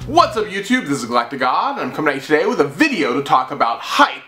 What's up YouTube, this is GalacticGod, and I'm coming at you today with a video to talk about hype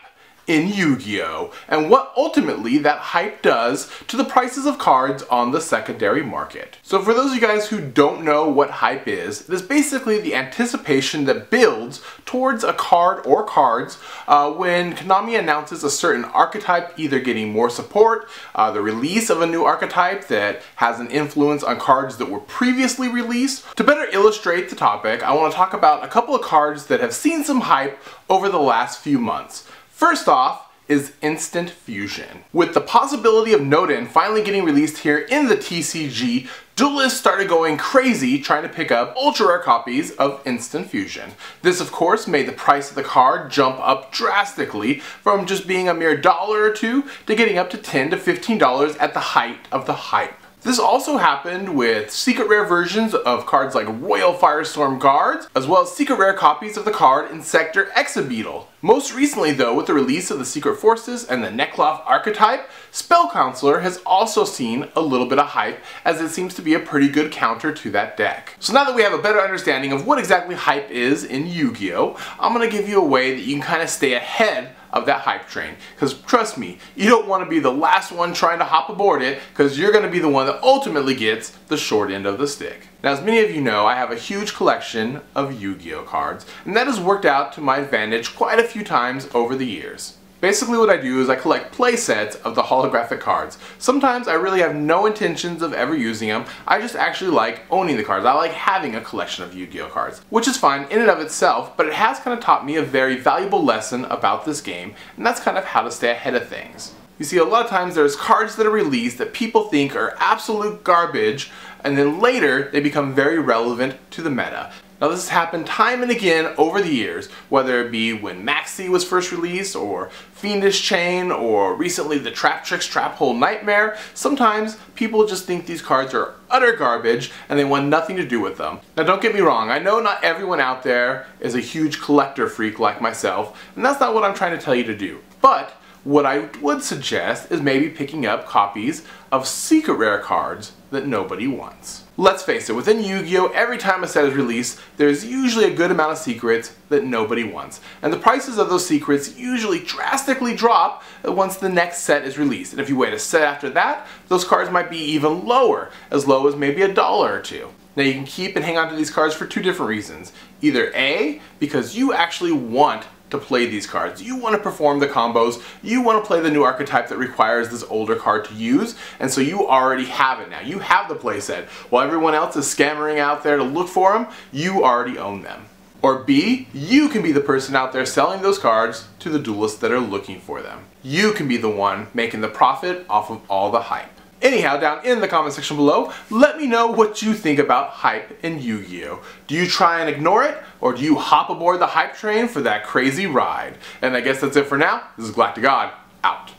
in Yu-Gi-Oh! And what ultimately that hype does to the prices of cards on the secondary market. So for those of you guys who don't know what hype is, it is basically the anticipation that builds towards a card or cards when Konami announces a certain archetype either getting more support, the release of a new archetype that has an influence on cards that were previously released. To better illustrate the topic, I want to talk about a couple of cards that have seen some hype over the last few months. First off is Instant Fusion. With the possibility of Noden finally getting released here in the TCG, duelists started going crazy trying to pick up ultra rare copies of Instant Fusion. This of course made the price of the card jump up drastically from just being a mere $1 or $2 to getting up to $10 to $15 at the height of the hype. This also happened with secret rare versions of cards like Royal Firestorm Guards, as well as secret rare copies of the card Insector Exabeetle. Most recently though, with the release of the Secret Forces and the Nekloff archetype, Spell Counselor has also seen a little bit of hype, as it seems to be a pretty good counter to that deck. So now that we have a better understanding of what exactly hype is in Yu-Gi-Oh!, I'm going to give you a way that you can kind of stay ahead of that hype train. Because trust me, you don't want to be the last one trying to hop aboard it, because you're going to be the one that ultimately gets the short end of the stick. Now, as many of you know, I have a huge collection of Yu-Gi-Oh! Cards, and that has worked out to my advantage quite a few times over the years. Basically what I do is I collect play sets of the holographic cards. Sometimes I really have no intentions of ever using them, I just actually like owning the cards. I like having a collection of Yu-Gi-Oh! Cards, which is fine in and of itself, but it has kind of taught me a very valuable lesson about this game, and that's kind of how to stay ahead of things. You see, a lot of times there's cards that are released that people think are absolute garbage, and then later they become very relevant to the meta. Now this has happened time and again over the years, whether it be when Maxi was first released, or Fiendish Chain, or recently the Trap Tricks Trap Hole Nightmare. Sometimes people just think these cards are utter garbage and they want nothing to do with them. Now don't get me wrong, I know not everyone out there is a huge collector freak like myself, and that's not what I'm trying to tell you to do. But what I would suggest is maybe picking up copies of secret rare cards that nobody wants. Let's face it, within Yu-Gi-Oh! Every time a set is released, there's usually a good amount of secrets that nobody wants. And the prices of those secrets usually drastically drop once the next set is released. And if you wait a set after that, those cards might be even lower, as low as maybe $1 or $2. Now you can keep and hang on to these cards for two different reasons. Either A, because you actually want to play these cards. You want to perform the combos, you want to play the new archetype that requires this older card to use, and so you already have it now. You have the playset. While everyone else is scammering out there to look for them, you already own them. Or B, you can be the person out there selling those cards to the duelists that are looking for them. You can be the one making the profit off of all the hype. Anyhow, down in the comment section below, let me know what you think about hype in Yu-Gi-Oh! Do you try and ignore it, or do you hop aboard the hype train for that crazy ride? And I guess that's it for now. This is GalacticGod, out.